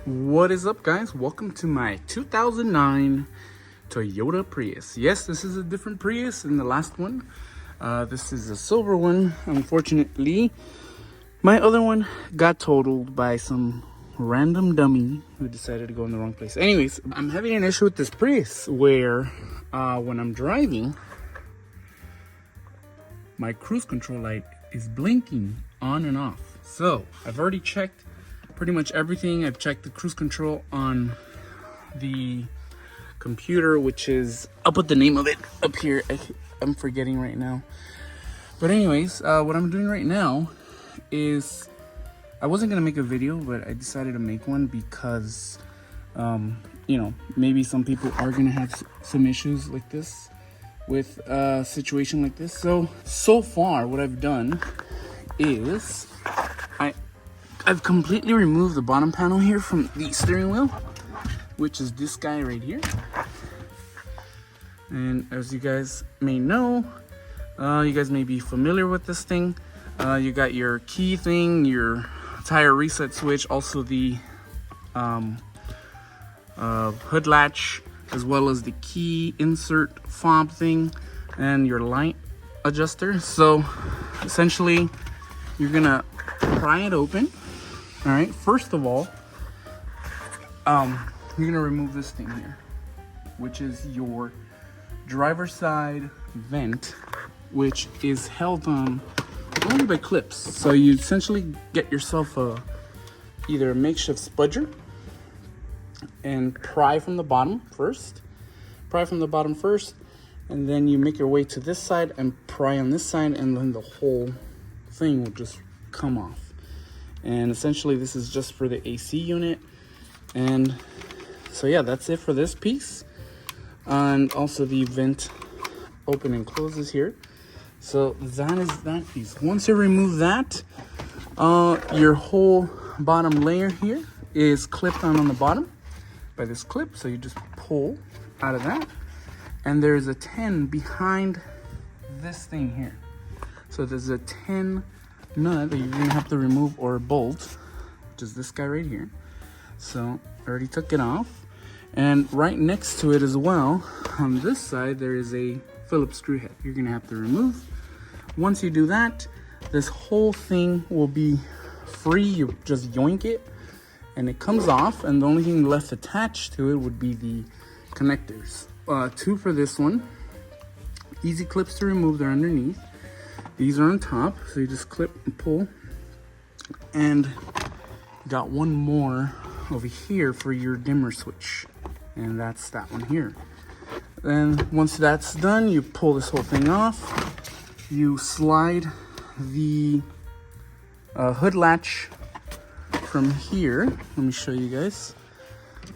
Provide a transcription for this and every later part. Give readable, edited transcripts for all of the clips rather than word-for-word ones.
What is up, guys? Welcome to my 2009 Toyota Prius. Yes, this is a different Prius than the last one. This is a silver one. Unfortunately, my other one got totaled by some random dummy who decided to go in the wrong place. Anyways, I'm having an issue with this Prius where when I'm driving, my cruise control light is blinking on and off. So I've already checked pretty much everything. I've checked the cruise control on the computer, which is, I'll put the name of it up here. I'm forgetting right now. But anyways, what I'm doing right now is, I wasn't gonna make a video, but I decided to make one because, you know, maybe some people are gonna have some issues like this with a situation like this. So far, what I've done is I've completely removed the bottom panel here from the steering wheel, which is this guy right here. And as you guys may know, you guys may be familiar with this thing. You got your key thing, your tire reset switch, also the hood latch, as well as the key insert fob thing and your light adjuster. So essentially, you're gonna pry it open. All right, first of all, you're gonna remove this thing here, which is your driver's side vent, which is held on only by clips. So you essentially get yourself either a makeshift spudger and pry from the bottom first. And then you make your way to this side and pry on this side, and then the whole thing will just come off. And essentially this is just for the AC unit. And so yeah, that's it for this piece. And also the vent open and closes here. So that is that piece. Once you remove that, your whole bottom layer here is clipped on the bottom by this clip. So you just pull out of that, and there's a 10 behind this thing here. So there's a 10 nut that you're gonna have to remove, or bolt, which is this guy right here. So I already took it off. And right next to it as well, on this side, there is a Phillips screw head you're gonna have to remove. Once you do that, this whole thing will be free. You just yoink it and it comes off, and the only thing left attached to it would be the connectors. Two for this one. Easy clips to remove, they're underneath. These are on top, so you just clip and pull. And got one more over here for your dimmer switch, and that's that one here. Then once that's done, you pull this whole thing off. You slide the hood latch from here. Let me show you guys.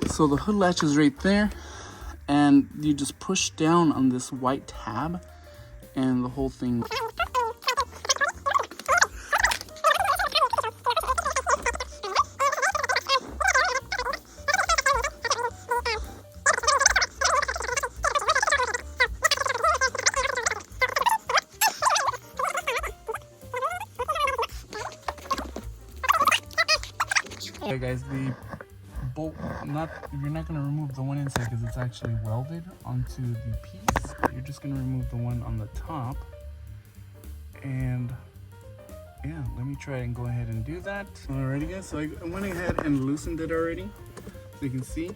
So the hood latch is right there, and you just push down on this white tab, and the whole thing. Okay guys, the bolt, you're not going to remove the one inside because it's actually welded onto the piece. You're just going to remove the one on the top. And yeah, let me try and go ahead and do that. Alrighty guys, so I went ahead and loosened it already. So you can see,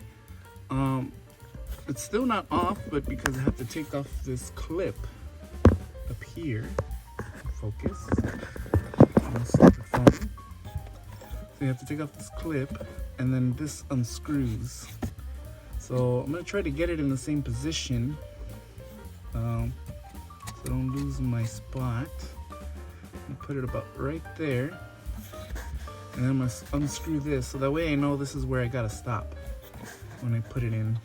it's still not off, but because I have to take off this clip up here, focus, so you have to take off this clip, and then this unscrews. So I'm gonna try to get it in the same position, so I don't lose my spot. I'm gonna put it about right there, and then I'm gonna unscrew this, so that way I know this is where I gotta stop when I put it in.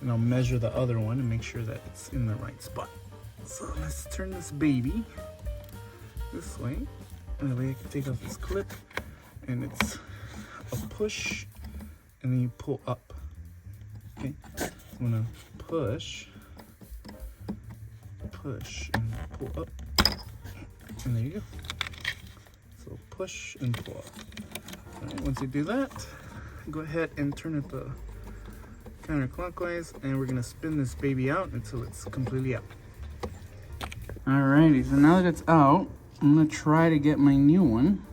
And I'll measure the other one and make sure that it's in the right spot. So let's turn this baby this way. And that way I can take off this clip, and it's a push, and then you pull up. Okay, I'm gonna push, and pull up, and there you go. So push and pull up. Alright, once you do that, go ahead and turn it the counterclockwise, and we're gonna spin this baby out until it's completely out. Alrighty, so now that it's out, I'm gonna try to get my new one.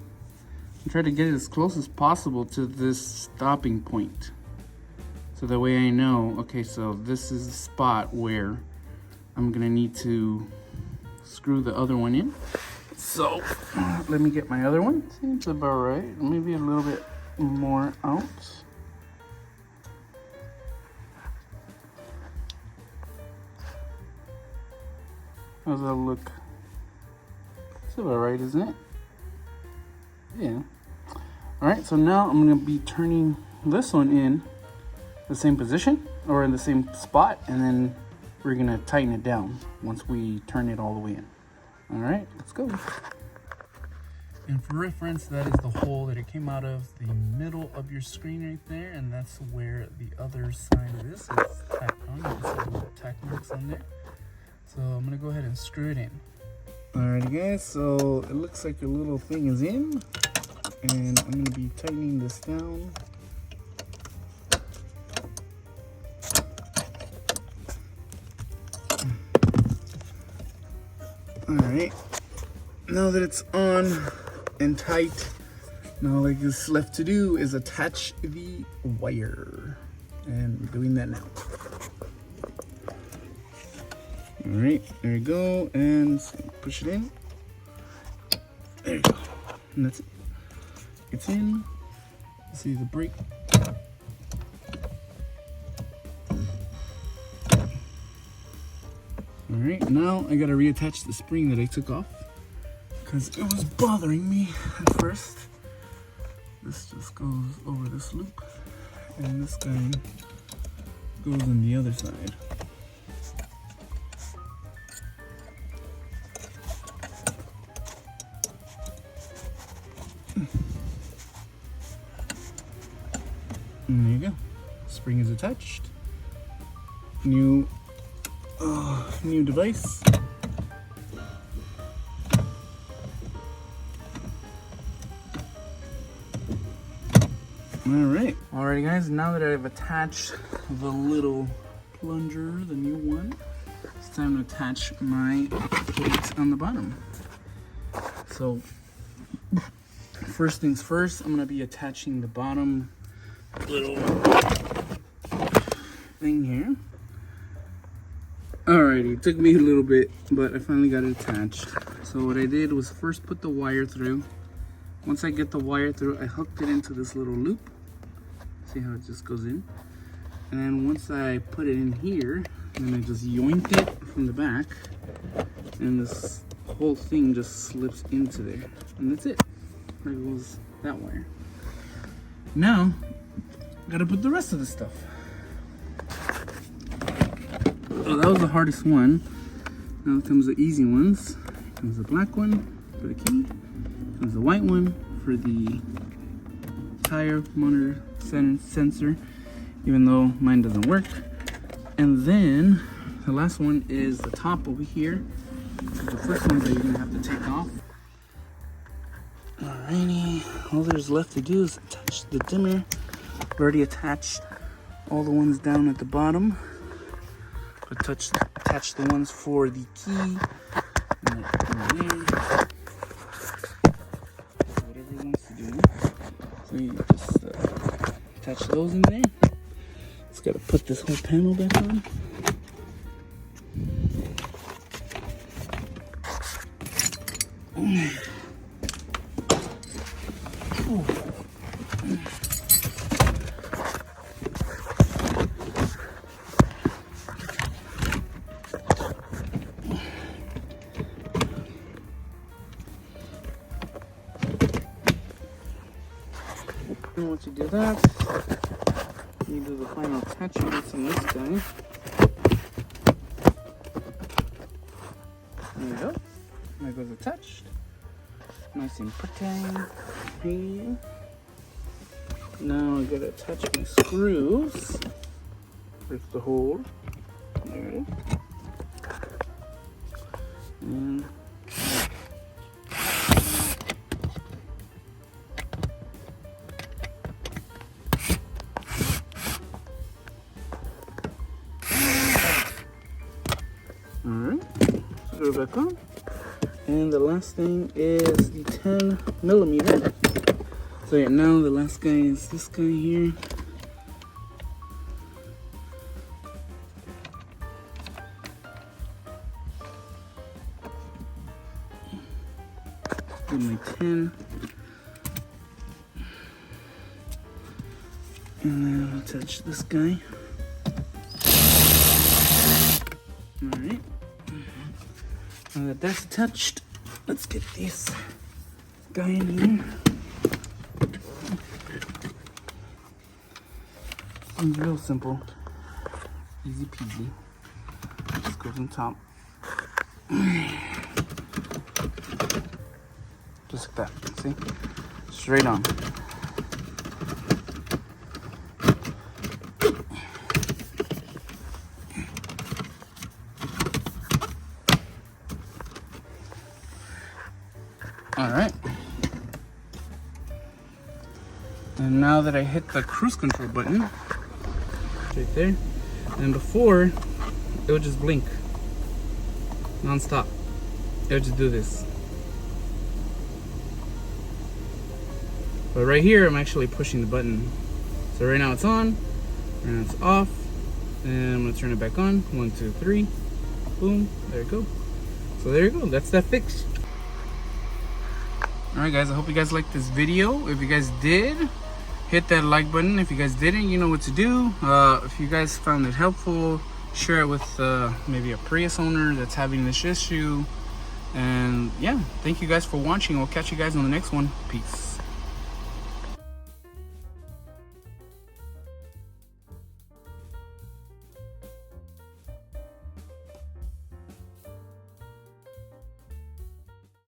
I'm try to get it as close as possible to this stopping point. So that way I know, okay, so this is the spot where I'm gonna need to screw the other one in. So let me get my other one. Seems about right. Maybe a little bit more out. How's that look? It's about right, isn't it? Yeah. All right, so now I'm gonna be turning this one in the same position or in the same spot, and then we're gonna tighten it down once we turn it all the way in. All right, let's go. And for reference, that is the hole that it came out of, the middle of your screen right there, and that's where the other side of this is tacked on. You can see the little tack marks on there. So I'm gonna go ahead and screw it in. Alrighty guys, so it looks like your little thing is in, and I'm gonna be tightening this down. Alright, now that it's on and tight, now all that's left to do is attach the wire, and we're doing that now. Alright, there you go, and push it in. There you go, and that's it. It's in. See the brake. Alright, now I gotta reattach the spring that I took off because it was bothering me at first. This just goes over this loop, and this guy goes on the other side. And there you go. Spring is attached. New device. Alrighty guys, now that I've attached the little plunger, the new one, it's time to attach my plate on the bottom. So first things first, I'm gonna be attaching the bottom little thing here. Alrighty, it took me a little bit, but I finally got it attached. So what I did was first put the wire through. Once I get the wire through, I hooked it into this little loop. See how it just goes in? And then once I put it in here, then I just yoinked it from the back, and this whole thing just slips into there. And that's it. There goes that wire. Now, gotta put the rest of the stuff. Oh, that was the hardest one. Now comes the easy ones. Here comes the black one for the key. Here comes the white one for the tire monitor sensor, even though mine doesn't work. And then the last one is the top over here. The first one that you're gonna have to take off. Alrighty, all there's left to do is attach the dimmer. I've already attached all the ones down at the bottom. Attach the ones for the key. And whatever it wants to do. So you just attach those in there. Just gotta put this whole panel back on. And once you do that, you do the final attachments on this guy. There you go. That goes attached. Nice and pretty. Now I gotta attach my screws. There's the hole. There it is. And Put it back on. And the last thing is the 10mm. So yeah, now the last guy is this guy here. Do my 10. And then I'll attach this guy. Alright. Now that that's attached, let's get this guy in here. It's real simple. Easy peasy. Just goes on top. Just like that. See? Straight on. Alright. And now that I hit the cruise control button, right there, and before, it would just blink non-stop. It would just do this. But right here, I'm actually pushing the button. So right now it's on, right now it's off, and I'm gonna turn it back on. 1, 2, 3, boom, there you go. So there you go, that's that fix. Alright guys, I hope you guys liked this video. If you guys did, hit that like button. If you guys didn't, you know what to do. If you guys found it helpful, share it with maybe a Prius owner that's having this issue. And yeah, thank you guys for watching. We'll catch you guys on the next one. Peace.